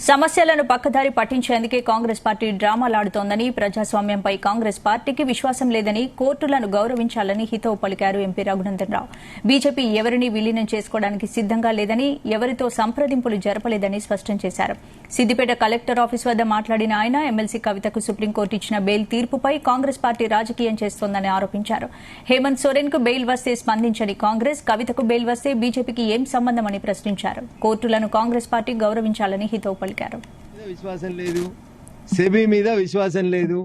సమస్యలను పక్కదారి పట్టించేందుకే కాంగ్రెస్ పార్టీ డ్రామాలాడుతోందని, ప్రజాస్వామ్యంపై కాంగ్రెస్ పార్టీకి విశ్వాసం లేదని, కోర్టులను గౌరవించాలని హితవు పలికారు ఎంపీ రఘునందన్ రావు. బీజేపీ ఎవరిని విలీనం చేసుకోవడానికి సిద్దంగా లేదని, ఎవరితో సంప్రదింపులు జరపలేదని స్పష్టం చేశారు. సిద్దిపేట కలెక్టర్ ఆఫీస్ వద్ద మాట్లాడిన ఆయన ఎమ్మెల్సీ కవితకు సుప్రీంకోర్టు ఇచ్చిన బెయిల్ తీర్పుపై కాంగ్రెస్ పార్టీ రాజకీయం చేస్తోందని ఆరోపించారు. హేమంత్ సోరెన్ కు బెయిల్ వస్తే స్పందించని కాంగ్రెస్, కవితకు బెయిల్ వస్తే బీజేపీకి ఏం సంబంధమని ప్రశ్నించారు. కోర్టులను కాంగ్రెస్ పార్టీ గౌరవించాలని హితవు పలికారు. విశ్వాసం లేదు, సెబీ మీద విశ్వాసం లేదు,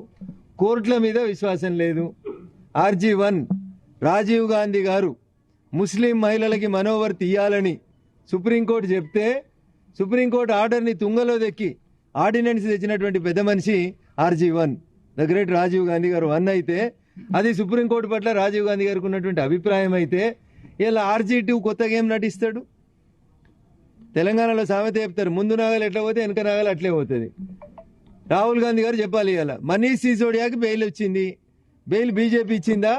కోర్టుల మీద విశ్వాసం లేదు. RG1 రాజీవ్ గాంధీ గారు ముస్లిం మహిళలకి మనోవర్తి ఇయ్యాలని సుప్రీంకోర్టు చెప్తే సుప్రీంకోర్టు ఆర్డర్ని తుంగలో దెక్కి ఆర్డినెన్స్ తెచ్చినటువంటి పెద్ద మనిషి RG1 the great Rajiv Gandhi గారు 1 అయితే, అది సుప్రీంకోర్టు పట్ల రాజీవ్ గాంధీ గారికి ఉన్నటువంటి అభిప్రాయం అయితే, ఇలా RG2 కొత్తగా ఏం నటిస్తాడు? తెలంగాణలో సామెత చెప్తారు, ముందు నాగలు ఎట్లా పోతే వెనక నాగలు అట్లే పోతుంది. రాహుల్ గాంధీ గారు చెప్పాలి, ఇలా మనీష్ సిసోడియాకి బెయిల్ వచ్చింది, బెయిల్ బీజేపీ ఇచ్చిందా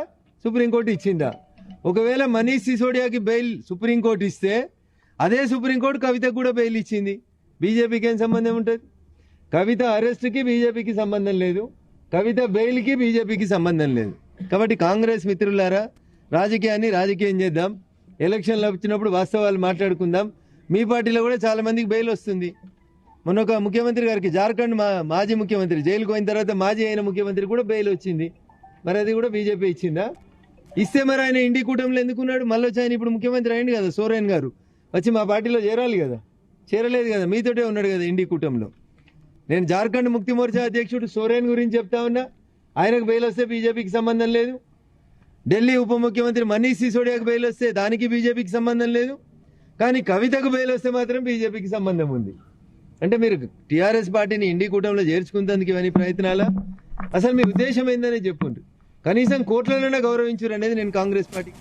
సుప్రీంకోర్టు ఇచ్చిందా? ఒకవేళ మనీష్ సిసోడియాకి బెయిల్ సుప్రీంకోర్టు ఇస్తే అదే సుప్రీంకోర్టు కవితకు కూడా బెయిల్ ఇచ్చింది, బీజేపీకి ఏం సంబంధం ఉంటుంది? కవిత అరెస్ట్కి బీజేపీకి సంబంధం లేదు, కవిత బెయిల్కి బీజేపీకి సంబంధం లేదు. కాబట్టి కాంగ్రెస్ మిత్రులారా, రాజకీయాన్ని రాజకీయం చేద్దాం, ఎలక్షన్లు వచ్చినప్పుడు వాస్తవాలు మాట్లాడుకుందాం. మీ పార్టీలో కూడా చాలా మందికి బెయిల్ వస్తుంది. మొన్న ఒక ముఖ్యమంత్రి గారికి, జార్ఖండ్ మాజీ ముఖ్యమంత్రి జైలుకు పోయిన తర్వాత మాజీ అయిన ముఖ్యమంత్రి కూడా బెయిల్ వచ్చింది. మరి అది కూడా బీజేపీ ఇచ్చిందా? ఇస్తే మరి ఆయన ఇండి కూటమిలో ఎందుకున్నాడు? మళ్ళీ వచ్చి ఆయన ఇప్పుడు ముఖ్యమంత్రి అయింది కదా, సోరెన్ గారు వచ్చి మా పార్టీలో చేరాలి కదా, చేరలేదు కదా, మీతోటే ఉన్నాడు కదా ఇండి కూటమిలో. నేను జార్ఖండ్ ముక్తి మోర్చా అధ్యక్షుడు సోరెన్ గురించి చెప్తా ఉన్నా, ఆయనకు బెయిల్ వస్తే బీజేపీకి సంబంధం లేదు. ఢిల్లీ ఉప ముఖ్యమంత్రి మనీష్ సిసోడియాకి బెయిల్ వస్తే దానికి బీజేపీకి సంబంధం లేదు. కానీ కవితకు బెయిల్ వస్తే మాత్రం బీజేపీకి సంబంధం ఉంది. అంటే మీరు టీఆర్ఎస్ పార్టీని ఇండి కూటమిలో చేర్చుకునేందుకు ఇవన్నీ ప్రయత్నాలా? అసలు మీ ఉద్దేశం ఏందని చెప్పుండ్రు. కనీసం కోర్టులలోనే గౌరవించురు అనేది నేను కాంగ్రెస్ పార్టీ